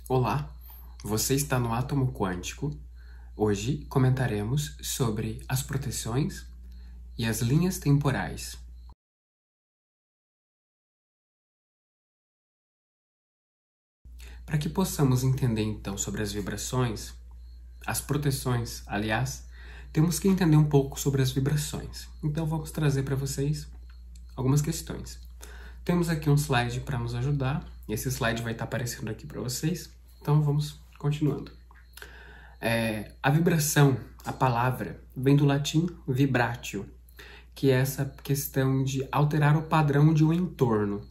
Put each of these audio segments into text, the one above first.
Olá, você está no Átomo Quântico. Hoje comentaremos sobre as proteções e as linhas temporais. Para que possamos entender então sobre as vibrações, as proteções, aliás, temos que entender um pouco sobre as vibrações. Então vamos trazer para vocês algumas questões. Temos aqui um slide para nos ajudar. Esse slide vai estar aparecendo aqui para vocês. Então vamos continuando. A vibração, a palavra, vem do latim vibratio, que é essa questão de alterar o padrão de um entorno.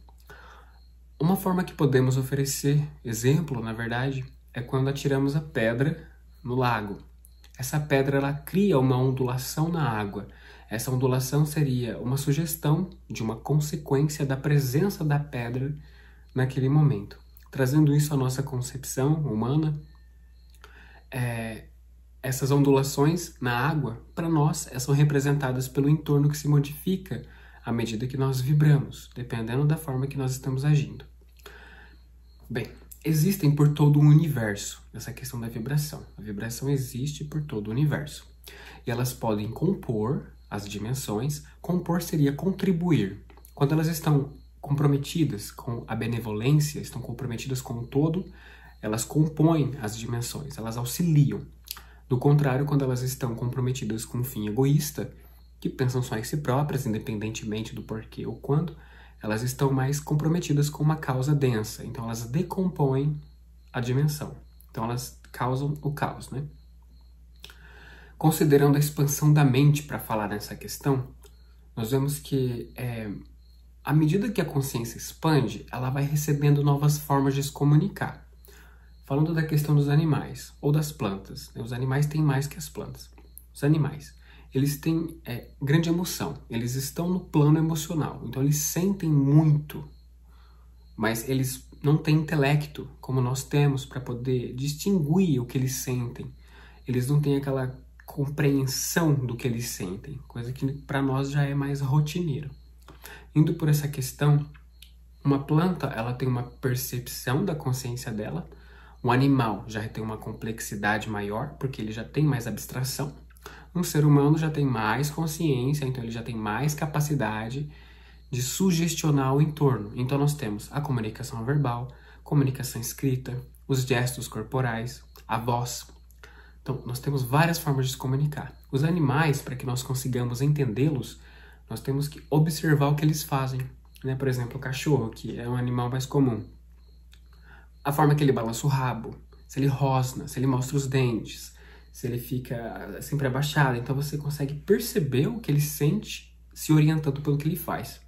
Uma forma que podemos oferecer, exemplo, na verdade, é quando atiramos a pedra no lago. Essa pedra ela cria uma ondulação na água. Essa ondulação seria uma sugestão de uma consequência da presença da pedra naquele momento. Trazendo isso à nossa concepção humana, essas ondulações na água, para nós, são representadas pelo entorno que se modifica à medida que nós vibramos, dependendo da forma que nós estamos agindo. Bem, existem por todo o universo essa questão da vibração. A vibração existe por todo o universo. E elas podem compor as dimensões. Compor seria contribuir. Quando elas estão comprometidas com a benevolência, estão comprometidas com o todo, elas compõem as dimensões, elas auxiliam. Do contrário, quando elas estão comprometidas com um fim egoísta, que pensam só em si próprias, independentemente do porquê ou quando, elas estão mais comprometidas com uma causa densa. Então, elas decompõem a dimensão. Então, elas causam o caos, né? Considerando a expansão da mente para falar nessa questão, nós vemos que à medida que a consciência expande, ela vai recebendo novas formas de se comunicar. Falando da questão dos animais ou das plantas, né? Os animais têm mais que as plantas. Os animais, eles têm grande emoção, eles estão no plano emocional, então eles sentem muito, mas eles não têm intelecto como nós temos para poder distinguir o que eles sentem. Eles não têm aquela compreensão do que eles sentem, coisa que para nós já é mais rotineiro. Indo por essa questão, uma planta ela tem uma percepção da consciência dela, um animal já tem uma complexidade maior, porque ele já tem mais abstração. Um ser humano já tem mais consciência, então ele já tem mais capacidade de sugestionar o entorno. Então nós temos a comunicação verbal, comunicação escrita, os gestos corporais, a voz. Então nós temos várias formas de se comunicar. Os animais, para que nós consigamos entendê-los, nós temos que observar o que eles fazem. Né? Por exemplo, o cachorro, que é um animal mais comum. A forma que ele balança o rabo, se ele rosna, se ele mostra os dentes, se ele fica sempre abaixado. Então você consegue perceber o que ele sente se orientando pelo que ele faz.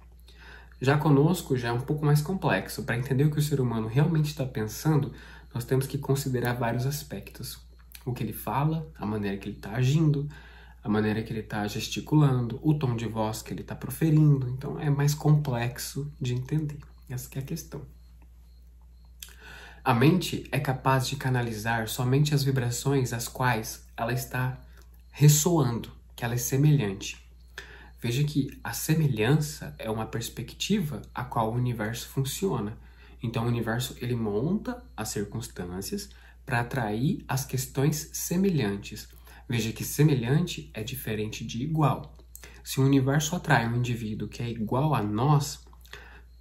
Já conosco, já é um pouco mais complexo. Para entender o que o ser humano realmente está pensando, nós temos que considerar vários aspectos. O que ele fala, a maneira que ele está agindo, a maneira que ele está gesticulando, o tom de voz que ele está proferindo. Então é mais complexo de entender. Essa que é a questão. A mente é capaz de canalizar somente as vibrações às quais ela está ressoando, que ela é semelhante. Veja que a semelhança é uma perspectiva a qual o universo funciona. Então o universo ele monta as circunstâncias para atrair as questões semelhantes. Veja que semelhante é diferente de igual. Se o universo atrai um indivíduo que é igual a nós,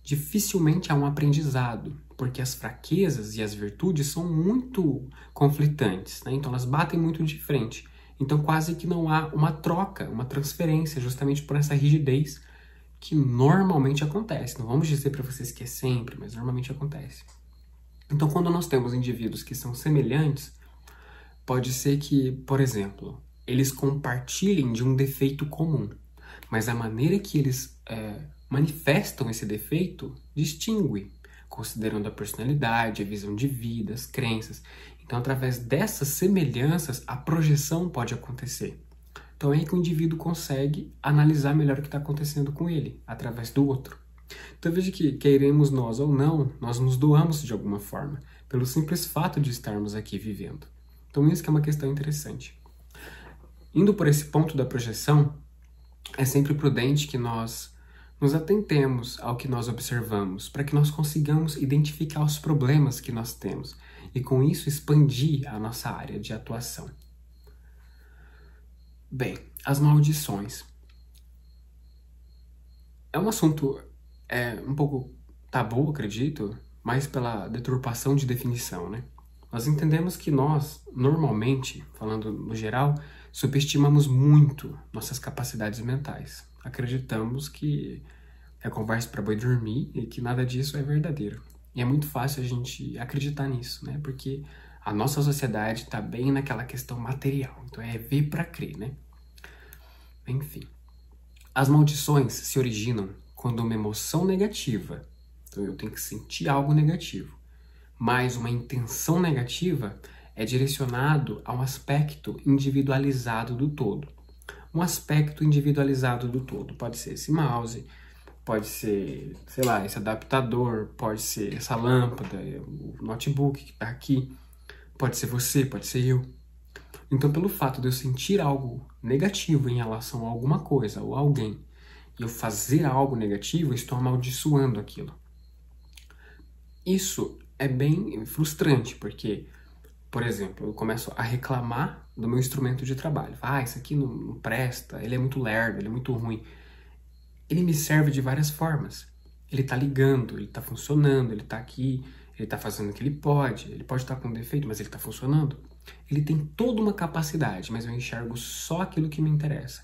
dificilmente há um aprendizado, porque as fraquezas e as virtudes são muito conflitantes, né? Então elas batem muito de frente. Então quase que não há uma troca, uma transferência, justamente por essa rigidez que normalmente acontece. Não vamos dizer para vocês que é sempre, mas normalmente acontece. Então quando nós temos indivíduos que são semelhantes, pode ser que, por exemplo, eles compartilhem de um defeito comum, mas a maneira que eles manifestam esse defeito distingue, considerando a personalidade, a visão de vida, as crenças. Então, através dessas semelhanças, a projeção pode acontecer. Então, é aí que o indivíduo consegue analisar melhor o que está acontecendo com ele, através do outro. Então, veja que, queiremos nós ou não, nós nos doamos de alguma forma, pelo simples fato de estarmos aqui vivendo. Então, isso que é uma questão interessante. Indo por esse ponto da projeção, é sempre prudente que nós nos atentemos ao que nós observamos, para que nós consigamos identificar os problemas que nós temos e com isso expandir a nossa área de atuação. Bem, as maldições. É um assunto um pouco tabu, acredito, mas pela deturpação de definição, né? Nós entendemos que nós, normalmente, falando no geral, subestimamos muito nossas capacidades mentais. Acreditamos que é conversa para boi dormir e que nada disso é verdadeiro. E é muito fácil a gente acreditar nisso, né? Porque a nossa sociedade está bem naquela questão material. Então é ver para crer, né? Enfim. As maldições se originam quando uma emoção negativa, então eu tenho que sentir algo negativo, mas uma intenção negativa é direcionado a um aspecto individualizado do todo. Um aspecto individualizado do todo. Pode ser esse mouse, pode ser, sei lá, esse adaptador, pode ser essa lâmpada, o notebook que está aqui, pode ser você, pode ser eu. Então, pelo fato de eu sentir algo negativo em relação a alguma coisa ou alguém, e eu fazer algo negativo, eu estou amaldiçoando aquilo. Isso é bem frustrante, porque, por exemplo, eu começo a reclamar do meu instrumento de trabalho. Isso aqui não presta, ele é muito lerdo, ele é muito ruim. Ele me serve de várias formas. Ele está ligando, ele está funcionando, ele está aqui, ele está fazendo o que ele pode estar com defeito, mas ele está funcionando. Ele tem toda uma capacidade, mas eu enxergo só aquilo que me interessa.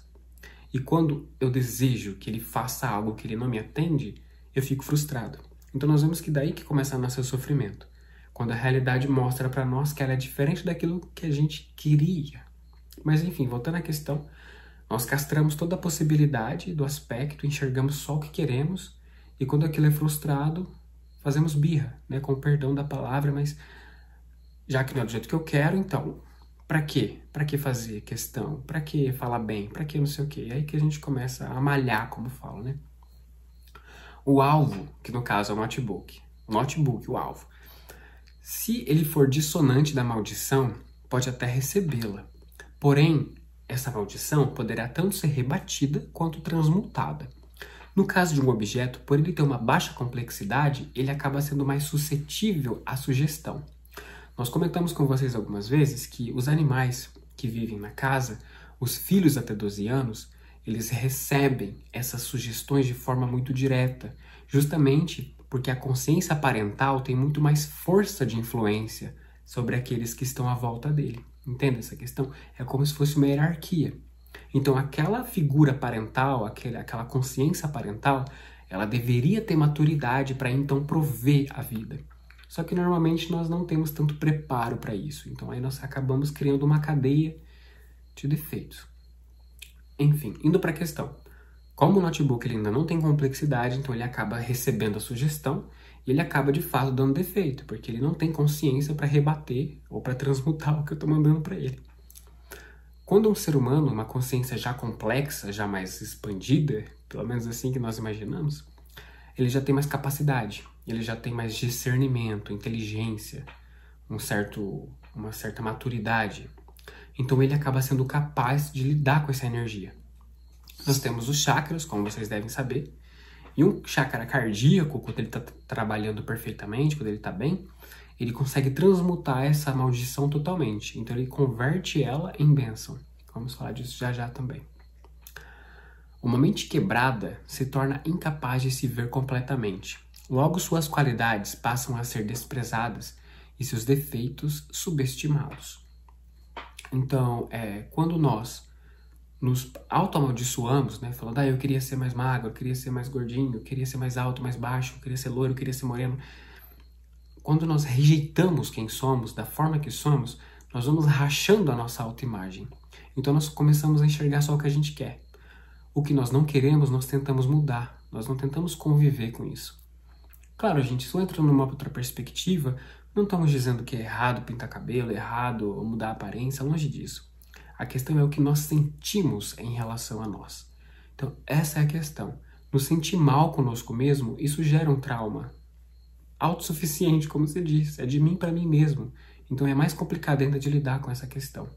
E quando eu desejo que ele faça algo que ele não me atende, eu fico frustrado. Então nós vemos que daí que começa o nosso sofrimento. Quando a realidade mostra para nós que ela é diferente daquilo que a gente queria. Mas enfim, voltando à questão, nós castramos toda a possibilidade do aspecto, enxergamos só o que queremos, e quando aquilo é frustrado, fazemos birra, né, com o perdão da palavra, mas já que não é do jeito que eu quero, então, pra quê? Pra que fazer questão? Pra que falar bem? Pra que não sei o quê? É aí que a gente começa a malhar, como falo, né? O alvo, que no caso é o notebook. O notebook, o alvo. Se ele for dissonante da maldição, pode até recebê-la. Porém, essa maldição poderá tanto ser rebatida quanto transmutada. No caso de um objeto, por ele ter uma baixa complexidade, ele acaba sendo mais suscetível à sugestão. Nós comentamos com vocês algumas vezes que os animais que vivem na casa, os filhos até 12 anos, eles recebem essas sugestões de forma muito direta, justamente porque a consciência parental tem muito mais força de influência sobre aqueles que estão à volta dele. Entende essa questão? É como se fosse uma hierarquia. Então, aquela figura parental, aquela consciência parental, ela deveria ter maturidade para então prover a vida. Só que normalmente nós não temos tanto preparo para isso. Então aí nós acabamos criando uma cadeia de defeitos. Enfim, indo para a questão. Como o notebook ele ainda não tem complexidade, então ele acaba recebendo a sugestão e ele acaba de fato dando defeito, porque ele não tem consciência para rebater ou para transmutar o que eu estou mandando para ele. Quando um ser humano, uma consciência já complexa, já mais expandida, pelo menos assim que nós imaginamos, ele já tem mais capacidade, ele já tem mais discernimento, inteligência, uma certa maturidade. Então ele acaba sendo capaz de lidar com essa energia. Nós temos os chakras, como vocês devem saber, e um chakra cardíaco, quando ele está trabalhando perfeitamente, quando ele está bem, ele consegue transmutar essa maldição totalmente. Então ele converte ela em bênção. Vamos falar disso já já também. Uma mente quebrada se torna incapaz de se ver completamente. Logo, suas qualidades passam a ser desprezadas e seus defeitos subestimados. Então, quando nós nos auto-amaldiçoamos, né, falando, eu queria ser mais magro, eu queria ser mais gordinho, eu queria ser mais alto, mais baixo, eu queria ser loiro, eu queria ser moreno. Quando nós rejeitamos quem somos, da forma que somos, nós vamos rachando a nossa autoimagem. Então nós começamos a enxergar só o que a gente quer. O que nós não queremos, nós tentamos mudar. Nós não tentamos conviver com isso. Claro, a gente só entra numa outra perspectiva, não estamos dizendo que é errado pintar cabelo, é errado mudar a aparência, longe disso. A questão é o que nós sentimos em relação a nós. Então, essa é a questão. Nos sentir mal conosco mesmo, isso gera um trauma autossuficiente, como você disse. É de mim para mim mesmo. Então, é mais complicado ainda de lidar com essa questão.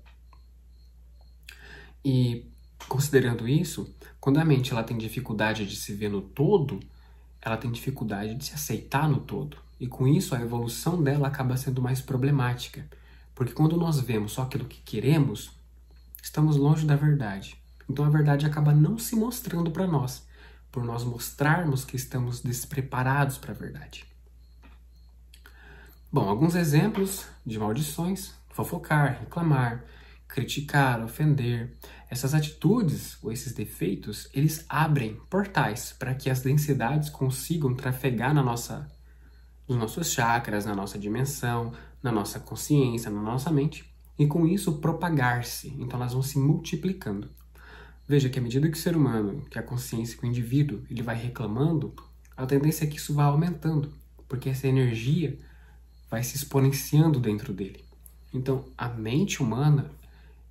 E Considerando isso, quando a mente ela tem dificuldade de se ver no todo, ela tem dificuldade de se aceitar no todo. E com isso, a evolução dela acaba sendo mais problemática. Porque quando nós vemos só aquilo que queremos, estamos longe da verdade. Então a verdade acaba não se mostrando para nós, por nós mostrarmos que estamos despreparados para a verdade. Bom, alguns exemplos de maldições: fofocar, reclamar, criticar, ofender. Essas atitudes ou esses defeitos, eles abrem portais para que as densidades consigam trafegar nos nossos chakras, na nossa dimensão, na nossa consciência, na nossa mente, e com isso propagar-se. Então elas vão se multiplicando. Veja que à medida que o ser humano, que a consciência, que o indivíduo, ele vai reclamando, a tendência é que isso vá aumentando, porque essa energia vai se exponenciando dentro dele. Então, a mente humana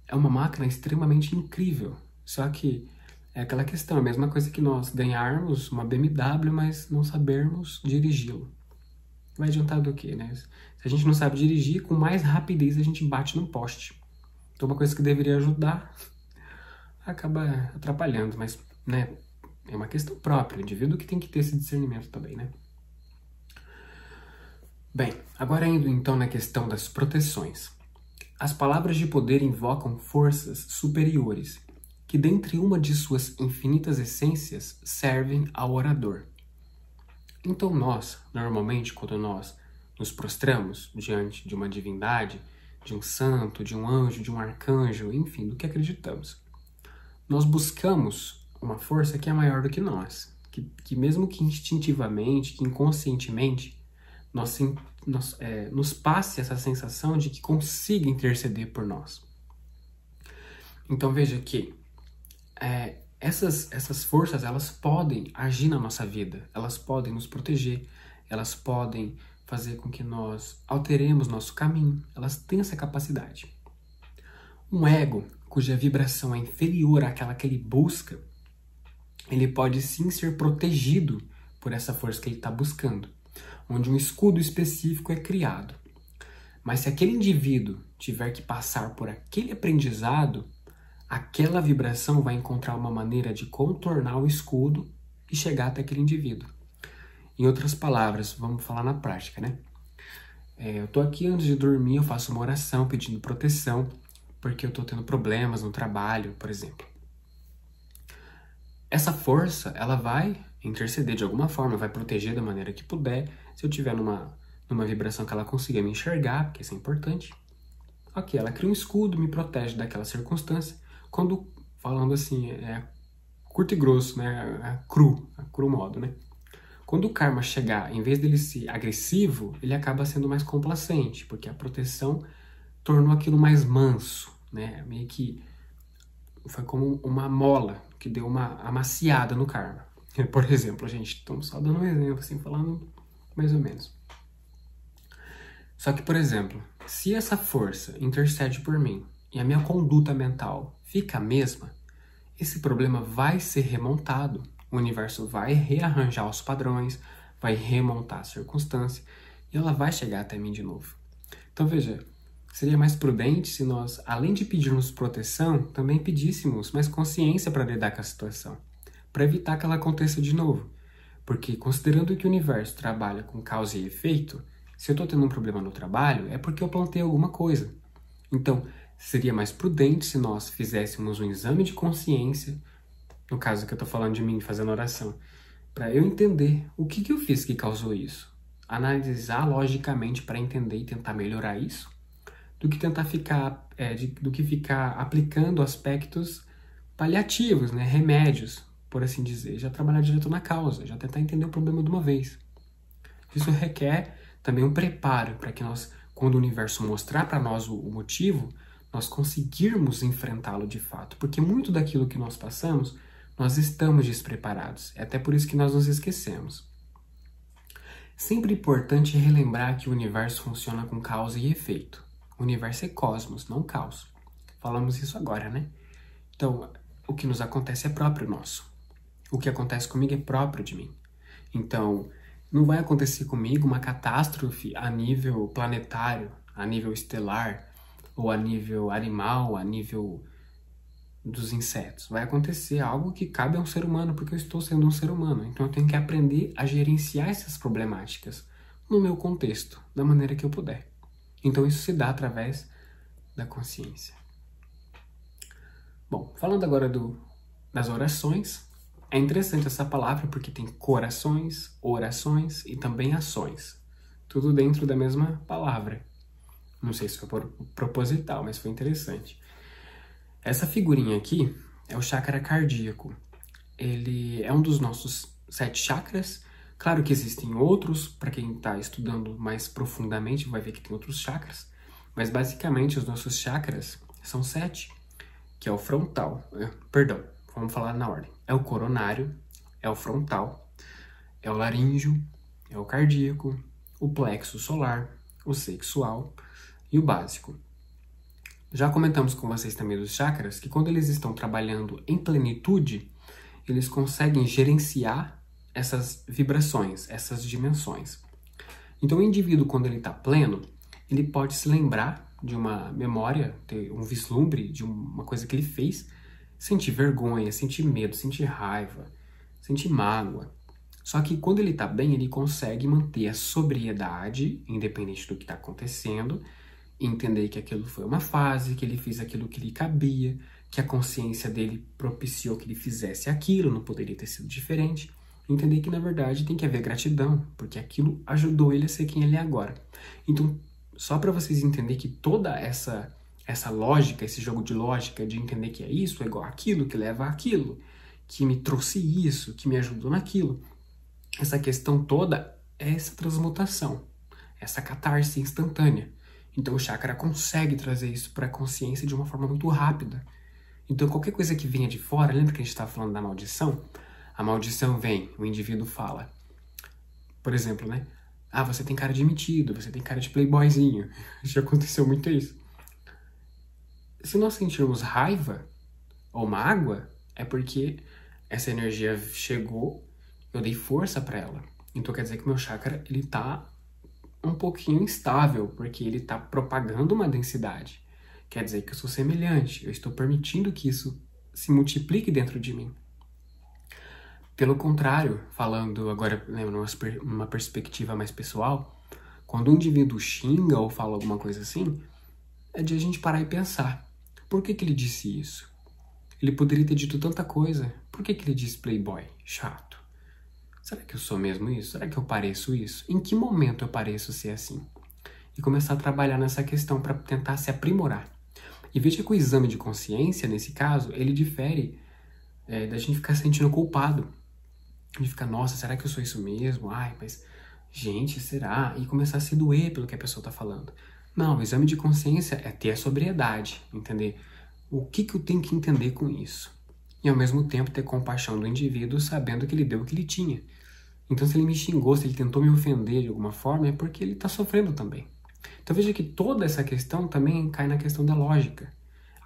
é uma máquina extremamente incrível. Só que é aquela questão, a mesma coisa que nós ganharmos uma BMW, mas não sabermos dirigi-lo. Vai adiantar do quê, né? Se a gente não sabe dirigir, com mais rapidez a gente bate no poste. Então, uma coisa que deveria ajudar acaba atrapalhando, mas, né, é uma questão própria. O indivíduo que tem que ter esse discernimento também, né? Bem, agora indo então na questão das proteções. As palavras de poder invocam forças superiores, que dentre uma de suas infinitas essências servem ao orador. Então nós, normalmente, quando nós nos prostramos diante de uma divindade, de um santo, de um anjo, de um arcanjo, enfim, do que acreditamos, nós buscamos uma força que é maior do que nós, que mesmo que instintivamente, que inconscientemente, nos passe essa sensação de que consiga interceder por nós. Então veja que essas forças, elas podem agir na nossa vida, elas podem nos proteger, elas podem fazer com que nós alteremos nosso caminho, elas têm essa capacidade. Um ego cuja vibração é inferior àquela que ele busca, ele pode sim ser protegido por essa força que ele está buscando, onde um escudo específico é criado. Mas se aquele indivíduo tiver que passar por aquele aprendizado, aquela vibração vai encontrar uma maneira de contornar o escudo e chegar até aquele indivíduo. Em outras palavras, vamos falar na prática, né? Eu tô aqui antes de dormir, eu faço uma oração pedindo proteção, porque eu tô tendo problemas no trabalho, por exemplo. Essa força, ela vai interceder de alguma forma, vai proteger da maneira que puder. Se eu tiver numa vibração que ela consiga me enxergar, porque isso é importante. Ok, ela cria um escudo, me protege daquela circunstância. Quando, falando assim, curto e grosso, né? A cru modo, né? Quando o karma chegar, em vez dele ser agressivo, ele acaba sendo mais complacente, porque a proteção tornou aquilo mais manso, né? Meio que foi como uma mola que deu uma amaciada no karma. Por exemplo, gente, estamos só dando um exemplo, assim, falando mais ou menos. Só que, por exemplo, se essa força intercede por mim e a minha conduta mental fica a mesma, esse problema vai ser remontado. O universo vai rearranjar os padrões, vai remontar a circunstância e ela vai chegar até mim de novo. Então, veja, seria mais prudente se nós, além de pedirmos proteção, também pedíssemos mais consciência para lidar com a situação, para evitar que ela aconteça de novo. Porque, considerando que o universo trabalha com causa e efeito, se eu estou tendo um problema no trabalho, é porque eu plantei alguma coisa. Então, seria mais prudente se nós fizéssemos um exame de consciência, no caso que eu estou falando de mim fazendo oração, para eu entender o que eu fiz que causou isso. Analisar logicamente para entender e tentar melhorar isso, do que tentar ficar aplicando aspectos paliativos, né, remédios, por assim dizer. Já trabalhar direto na causa, já tentar entender o problema de uma vez. Isso requer também um preparo para que nós, quando o universo mostrar para nós o motivo, nós conseguirmos enfrentá-lo de fato. Porque muito daquilo que nós passamos, nós estamos despreparados. É até por isso que nós nos esquecemos. Sempre importante relembrar que o universo funciona com causa e efeito. O universo é cosmos, não caos. Falamos isso agora, né? Então, o que nos acontece é próprio nosso. O que acontece comigo é próprio de mim. Então, não vai acontecer comigo uma catástrofe a nível planetário, a nível estelar, ou a nível animal, a nível dos insetos. Vai acontecer algo que cabe a um ser humano, porque eu estou sendo um ser humano. Então eu tenho que aprender a gerenciar essas problemáticas no meu contexto, da maneira que eu puder. Então isso se dá através da consciência. Bom, falando agora das orações, é interessante essa palavra porque tem corações, orações e também ações. Tudo dentro da mesma palavra. Não sei se foi proposital, mas foi interessante. Essa figurinha aqui é o chakra cardíaco. Ele é um dos nossos 7 chakras. Claro que existem outros, para quem está estudando mais profundamente vai ver que tem outros chakras. Mas basicamente os nossos chakras são 7, que é o frontal. Perdão, vamos falar na ordem. É o coronário, é o frontal, é o laríngeo, é o cardíaco, o plexo solar, o sexual e o básico. Já comentamos com vocês também dos chakras que quando eles estão trabalhando em plenitude, eles conseguem gerenciar essas vibrações, essas dimensões. Então o indivíduo, quando ele está pleno, ele pode se lembrar de uma memória, ter um vislumbre de uma coisa que ele fez, sentir vergonha, sentir medo, sentir raiva, sentir mágoa. Só que quando ele está bem, ele consegue manter a sobriedade, independente do que está acontecendo, e entender que aquilo foi uma fase, que ele fez aquilo que lhe cabia, que a consciência dele propiciou que ele fizesse aquilo, não poderia ter sido diferente. Entender que, na verdade, tem que haver gratidão, porque aquilo ajudou ele a ser quem ele é agora. Então, só para vocês entenderem que toda essa lógica, esse jogo de lógica, de entender que é isso, é igual aquilo, que leva àquilo, que me trouxe isso, que me ajudou naquilo, essa questão toda é essa transmutação, essa catarse instantânea. Então o chakra consegue trazer isso para a consciência de uma forma muito rápida. Então qualquer coisa que venha de fora, lembra que a gente estava falando da maldição? A maldição vem, o indivíduo fala. Por exemplo, né? Ah, você tem cara de metido, você tem cara de playboyzinho. Já aconteceu muito isso. Se nós sentirmos raiva ou mágoa, é porque essa energia chegou, eu dei força para ela. Então quer dizer que o meu chakra, ele tá um pouquinho instável, porque ele está propagando uma densidade. Quer dizer que eu sou semelhante, eu estou permitindo que isso se multiplique dentro de mim. Pelo contrário, falando agora numa perspectiva mais pessoal, quando um indivíduo xinga ou fala alguma coisa assim, é de a gente parar e pensar. Por que ele disse isso? Ele poderia ter dito tanta coisa. Por que ele disse playboy? Chato. Será que eu sou mesmo isso? Será que eu pareço isso? Em que momento eu pareço ser assim? E começar a trabalhar nessa questão para tentar se aprimorar. E veja que o exame de consciência, nesse caso, ele difere da gente ficar sentindo culpado. A gente fica, nossa, será que eu sou isso mesmo? Ai, mas, gente, será? E começar a se doer pelo que a pessoa está falando. Não, o exame de consciência é ter a sobriedade, entender o que eu tenho que entender com isso. E ao mesmo tempo ter compaixão do indivíduo sabendo que ele deu o que ele tinha. Então se ele me xingou, se ele tentou me ofender de alguma forma, é porque ele está sofrendo também. Então veja que toda essa questão também cai na questão da lógica.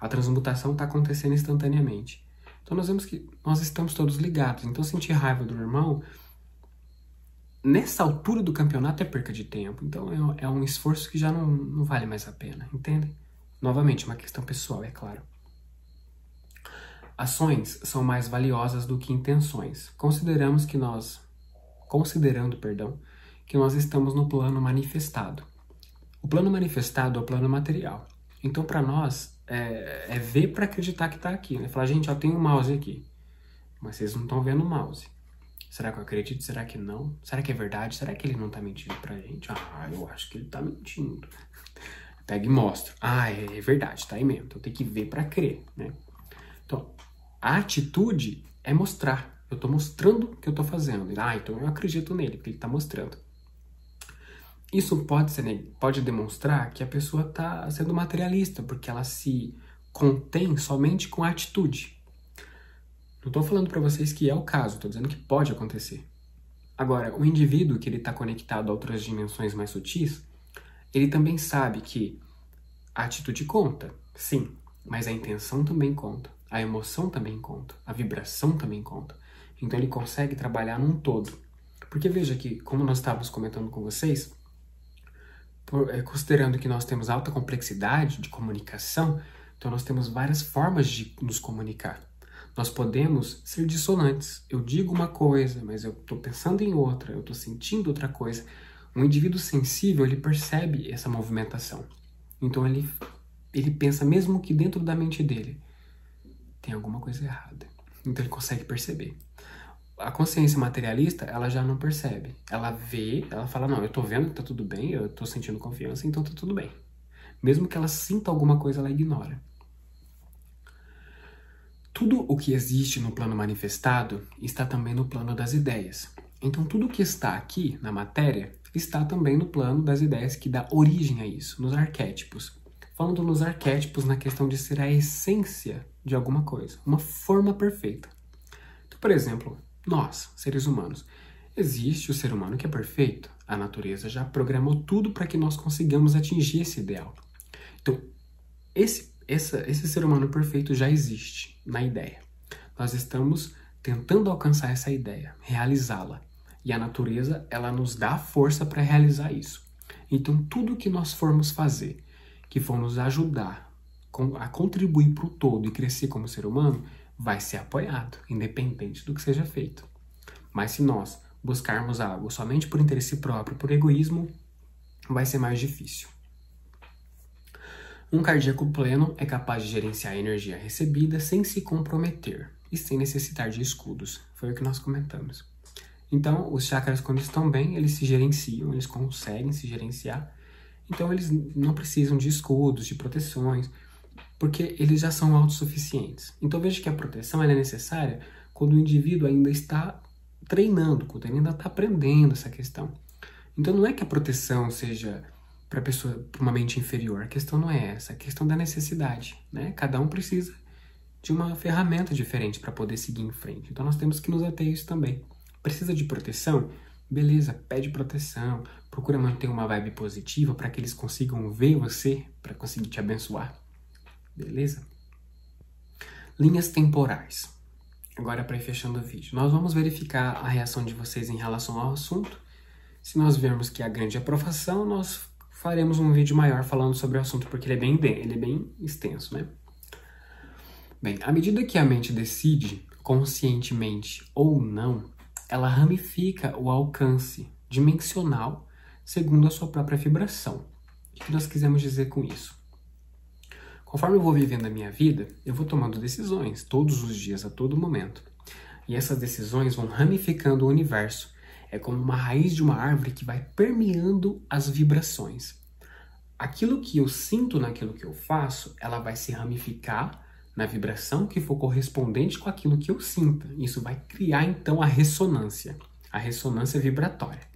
A transmutação está acontecendo instantaneamente. Então nós vemos que nós estamos todos ligados. Então sentir raiva do irmão, nessa altura do campeonato é perca de tempo. Então é um esforço que já não vale mais a pena, entende? Novamente, uma questão pessoal, é claro. Ações são mais valiosas do que intenções. Considerando que nós estamos no plano manifestado. O plano manifestado é o plano material. Então, para nós, é ver para acreditar que está aqui. Né? Falar, gente, eu tenho um mouse aqui, mas vocês não estão vendo o mouse. Será que eu acredito? Será que não? Será que é verdade? Será que ele não está mentindo pra gente? Ah, eu acho que ele está mentindo. Pega e mostra. Ah, é verdade, tá aí mesmo. Então tem que ver para crer, né? Então, a atitude é mostrar. Eu estou mostrando o que eu estou fazendo. Ah, então eu acredito nele, porque ele está mostrando. Isso pode demonstrar que a pessoa está sendo materialista, porque ela se contém somente com a atitude. Não estou falando para vocês que é o caso, estou dizendo que pode acontecer. Agora, o indivíduo que ele está conectado a outras dimensões mais sutis, ele também sabe que a atitude conta, sim, mas a intenção também conta, a emoção também conta, a vibração também conta. Então ele consegue trabalhar num todo. Porque veja que, como nós estávamos comentando com vocês, considerando que nós temos alta complexidade de comunicação, Então nós temos várias formas de nos comunicar. Nós podemos ser dissonantes. Eu digo uma coisa, mas eu estou pensando em outra, eu estou sentindo outra coisa. Um indivíduo sensível, ele percebe essa movimentação. Então ele pensa mesmo que dentro da mente dele tem alguma coisa errada. Então ele consegue perceber. A consciência materialista, ela já não percebe. Ela vê, ela fala, não, eu tô vendo que tá tudo bem, eu tô sentindo confiança, então tá tudo bem. Mesmo que ela sinta alguma coisa, ela ignora. Tudo o que existe no plano manifestado está também no plano das ideias. Então tudo o que está aqui, na matéria, está também no plano das ideias que dá origem a isso, nos arquétipos. Falando nos arquétipos na questão de ser a essência de alguma coisa, uma forma perfeita. Então, por exemplo, nós, seres humanos, existe o ser humano que é perfeito. A natureza já programou tudo para que nós consigamos atingir esse ideal. Então, esse ser humano perfeito já existe na ideia. Nós estamos tentando alcançar essa ideia, realizá-la. E a natureza, ela nos dá força para realizar isso. Então, tudo que nós formos fazer, que for nos ajudar a contribuir para o todo e crescer como ser humano, vai ser apoiado, independente do que seja feito. Mas se nós buscarmos algo somente por interesse próprio, por egoísmo, vai ser mais difícil. Um cardíaco pleno é capaz de gerenciar a energia recebida sem se comprometer e sem necessitar de escudos. Foi o que nós comentamos. Então, os chakras, quando estão bem, eles se gerenciam, eles conseguem se gerenciar. Então, eles não precisam de escudos, de proteções, porque eles já são autossuficientes. Então, veja que a proteção é necessária quando o indivíduo ainda está treinando, quando ele ainda está aprendendo essa questão. Então, não é que a proteção seja para uma mente inferior. A questão não é essa, a questão da necessidade, né? Cada um precisa de uma ferramenta diferente para poder seguir em frente. Então, nós temos que nos ater a isso também. Precisa de proteção? Beleza, pede proteção, procura manter uma vibe positiva para que eles consigam ver você, para conseguir te abençoar. Beleza? Linhas temporais. Agora, para ir fechando o vídeo, nós vamos verificar a reação de vocês em relação ao assunto. Se nós vermos que há grande aprovação, nós faremos um vídeo maior falando sobre o assunto, porque ele é bem extenso, né? Bem, à medida que a mente decide, conscientemente ou não, ela ramifica o alcance dimensional segundo a sua própria vibração. O que nós quisemos dizer com isso? Conforme eu vou vivendo a minha vida, eu vou tomando decisões todos os dias, a todo momento. E essas decisões vão ramificando o universo. É como uma raiz de uma árvore que vai permeando as vibrações. Aquilo que eu sinto naquilo que eu faço, ela vai se ramificar na vibração que for correspondente com aquilo que eu sinta. Isso vai criar, então, a ressonância vibratória.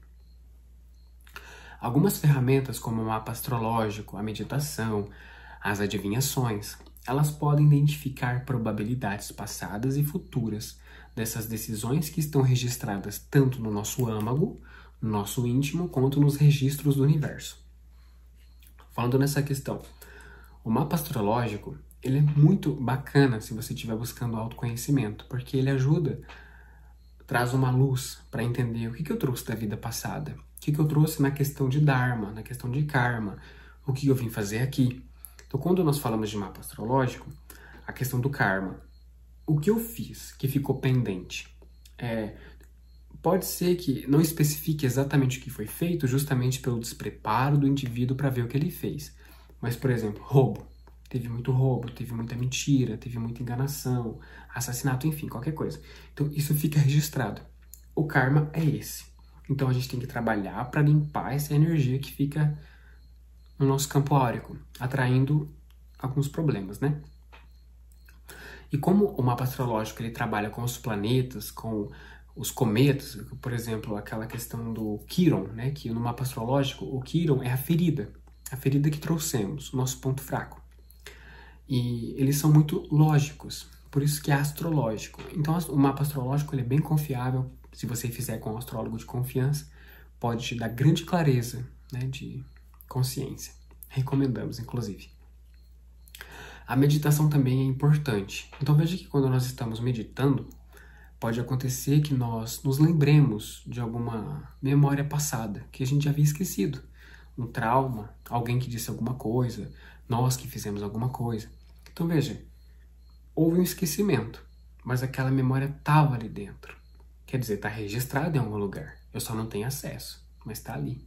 Algumas ferramentas, como o mapa astrológico, a meditação, as adivinhações, elas podem identificar probabilidades passadas e futuras dessas decisões que estão registradas tanto no nosso âmago, no nosso íntimo, quanto nos registros do universo. Falando nessa questão, o mapa astrológico, ele é muito bacana se você estiver buscando autoconhecimento, porque ele ajuda, traz uma luz para entender o que eu trouxe da vida passada, o que eu trouxe na questão de Dharma, na questão de Karma, o que eu vim fazer aqui. Então, quando nós falamos de mapa astrológico, a questão do Karma, o que eu fiz que ficou pendente, pode ser que não especifique exatamente o que foi feito, justamente pelo despreparo do indivíduo para ver o que ele fez. Mas, por exemplo, roubo. Teve muito roubo, teve muita mentira, teve muita enganação, assassinato, enfim, qualquer coisa. Então, isso fica registrado. O karma é esse. Então, a gente tem que trabalhar para limpar essa energia que fica no nosso campo áurico, atraindo alguns problemas, né? E como o mapa astrológico ele trabalha com os planetas, com os cometas, por exemplo, aquela questão do Quiron, né? Que no mapa astrológico, o Quiron é a ferida que trouxemos, o nosso ponto fraco. E eles são muito lógicos, por isso que é astrológico. Então o mapa astrológico ele é bem confiável, se você fizer com um astrólogo de confiança, pode te dar grande clareza, né, de consciência. Recomendamos, inclusive. A meditação também é importante. Então veja que quando nós estamos meditando, pode acontecer que nós nos lembremos de alguma memória passada que a gente já havia esquecido. Um trauma, alguém que disse alguma coisa, nós que fizemos alguma coisa. Então veja, houve um esquecimento, mas aquela memória estava ali dentro. Quer dizer, está registrado em algum lugar. Eu só não tenho acesso, mas está ali.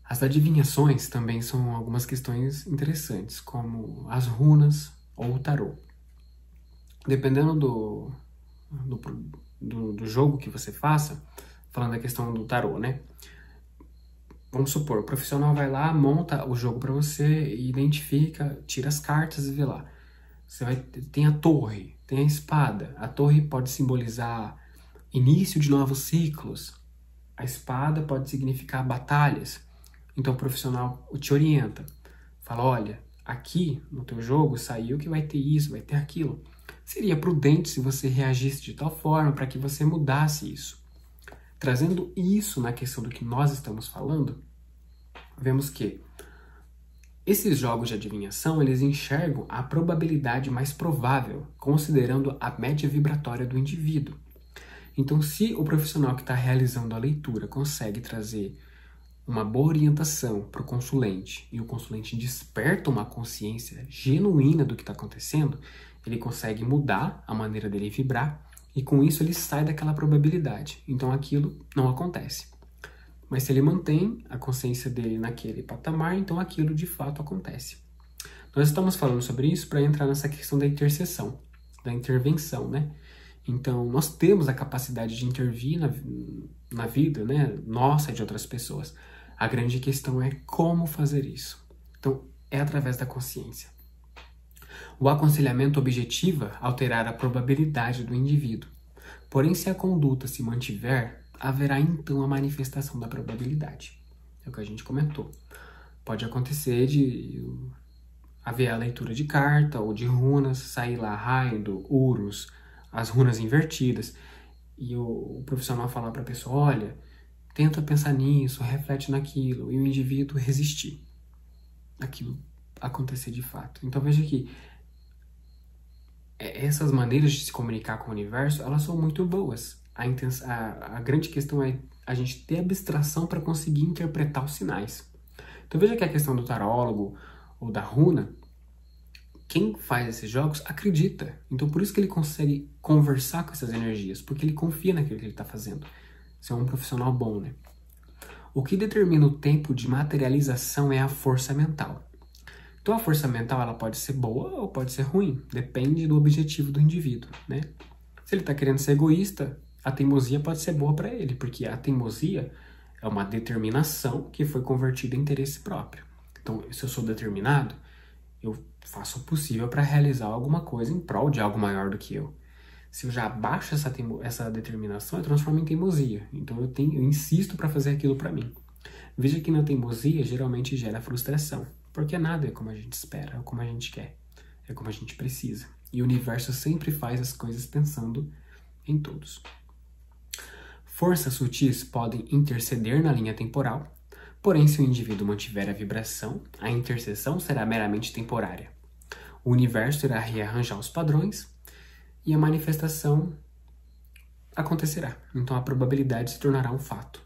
As adivinhações também são algumas questões interessantes, como as runas ou o tarô. Dependendo do jogo que você faça, falando da questão do tarô, né? Vamos supor, o profissional vai lá, monta o jogo para você, identifica, tira as cartas e vê lá. Tem a torre, tem a espada. A torre pode simbolizar início de novos ciclos. A espada pode significar batalhas. Então o profissional te orienta. Fala, olha, aqui no teu jogo saiu que vai ter isso, vai ter aquilo. Seria prudente se você reagisse de tal forma para que você mudasse isso. Trazendo isso na questão do que nós estamos falando, vemos que esses jogos de adivinhação, eles enxergam a probabilidade mais provável, considerando a média vibratória do indivíduo. Então, se o profissional que está realizando a leitura consegue trazer uma boa orientação para o consulente e o consulente desperta uma consciência genuína do que está acontecendo, ele consegue mudar a maneira dele vibrar e com isso ele sai daquela probabilidade. Então aquilo não acontece. Mas se ele mantém a consciência dele naquele patamar, então aquilo de fato acontece. Nós estamos falando sobre isso para entrar nessa questão da intercessão, da intervenção, né? Então nós temos a capacidade de intervir na vida, né, nossa e de outras pessoas. A grande questão é como fazer isso. Então é através da consciência. O aconselhamento objetiva alterar a probabilidade do indivíduo. Porém, se a conduta se mantiver, haverá então a manifestação da probabilidade. É o que a gente comentou. Pode acontecer de haver a leitura de carta ou de runas, sair lá Raido, Urus, as runas invertidas, e o profissional falar para a pessoa, olha, tenta pensar nisso, reflete naquilo, e o indivíduo resistir. Aquilo acontecer de fato. Então veja que essas maneiras de se comunicar com o universo, elas são muito boas. A grande questão é a gente ter abstração para conseguir interpretar os sinais. Então veja que a questão do tarólogo ou da runa, quem faz esses jogos acredita. Então por isso que ele consegue conversar com essas energias, porque ele confia naquilo que ele está fazendo. Você é um profissional bom, né? O que determina o tempo de materialização é a força mental. Então a força mental ela pode ser boa ou pode ser ruim, depende do objetivo do indivíduo, né? Se ele está querendo ser egoísta, a teimosia pode ser boa para ele, porque a teimosia é uma determinação que foi convertida em interesse próprio. Então, se eu sou determinado, eu faço o possível para realizar alguma coisa em prol de algo maior do que eu. Se eu já abaixo essa determinação, eu transformo em teimosia. Então eu insisto para fazer aquilo para mim. Veja que na teimosia geralmente gera frustração, porque nada é como a gente espera, é como a gente quer, é como a gente precisa. E o universo sempre faz as coisas pensando em todos. Forças sutis podem interceder na linha temporal, porém se o indivíduo mantiver a vibração, a intercessão será meramente temporária. O universo irá rearranjar os padrões e a manifestação acontecerá. Então a probabilidade se tornará um fato.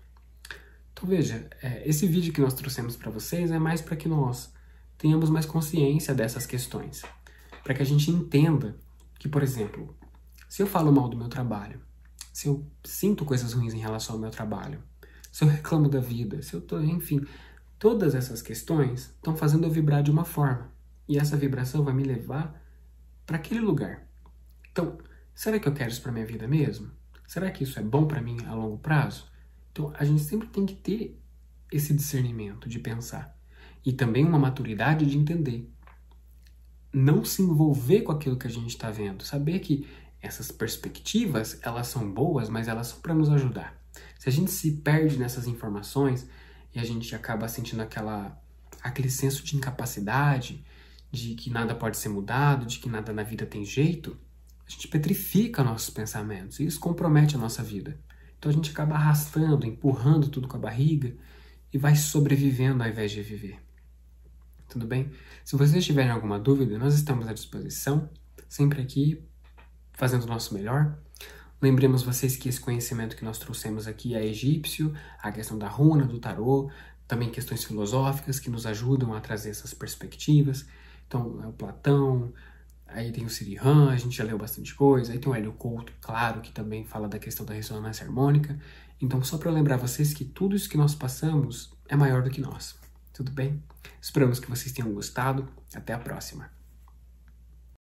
Então veja, esse vídeo que nós trouxemos para vocês é mais para que nós tenhamos mais consciência dessas questões. Para que a gente entenda que, por exemplo, se eu falo mal do meu trabalho, se eu sinto coisas ruins em relação ao meu trabalho, se eu reclamo da vida, enfim, todas essas questões estão fazendo eu vibrar de uma forma. E essa vibração vai me levar para aquele lugar. Então, será que eu quero isso para minha vida mesmo? Será que isso é bom para mim a longo prazo? Então, a gente sempre tem que ter esse discernimento de pensar. E também uma maturidade de entender. Não se envolver com aquilo que a gente está vendo. Saber que essas perspectivas, elas são boas, mas elas são para nos ajudar. Se a gente se perde nessas informações e a gente acaba sentindo aquele senso de incapacidade, de que nada pode ser mudado, de que nada na vida tem jeito, a gente petrifica nossos pensamentos e isso compromete a nossa vida. Então a gente acaba arrastando, empurrando tudo com a barriga e vai sobrevivendo ao invés de viver. Tudo bem? Se vocês tiverem alguma dúvida, nós estamos à disposição, sempre aqui, fazendo o nosso melhor. Lembremos vocês que esse conhecimento que nós trouxemos aqui é egípcio, a questão da runa, do tarô, também questões filosóficas que nos ajudam a trazer essas perspectivas. Então, é o Platão, aí tem o Sirihan, a gente já leu bastante coisa, aí tem o Hélio Couto, claro, que também fala da questão da ressonância harmônica. Então, só para lembrar vocês que tudo isso que nós passamos é maior do que nós, tudo bem? Esperamos que vocês tenham gostado, até a próxima!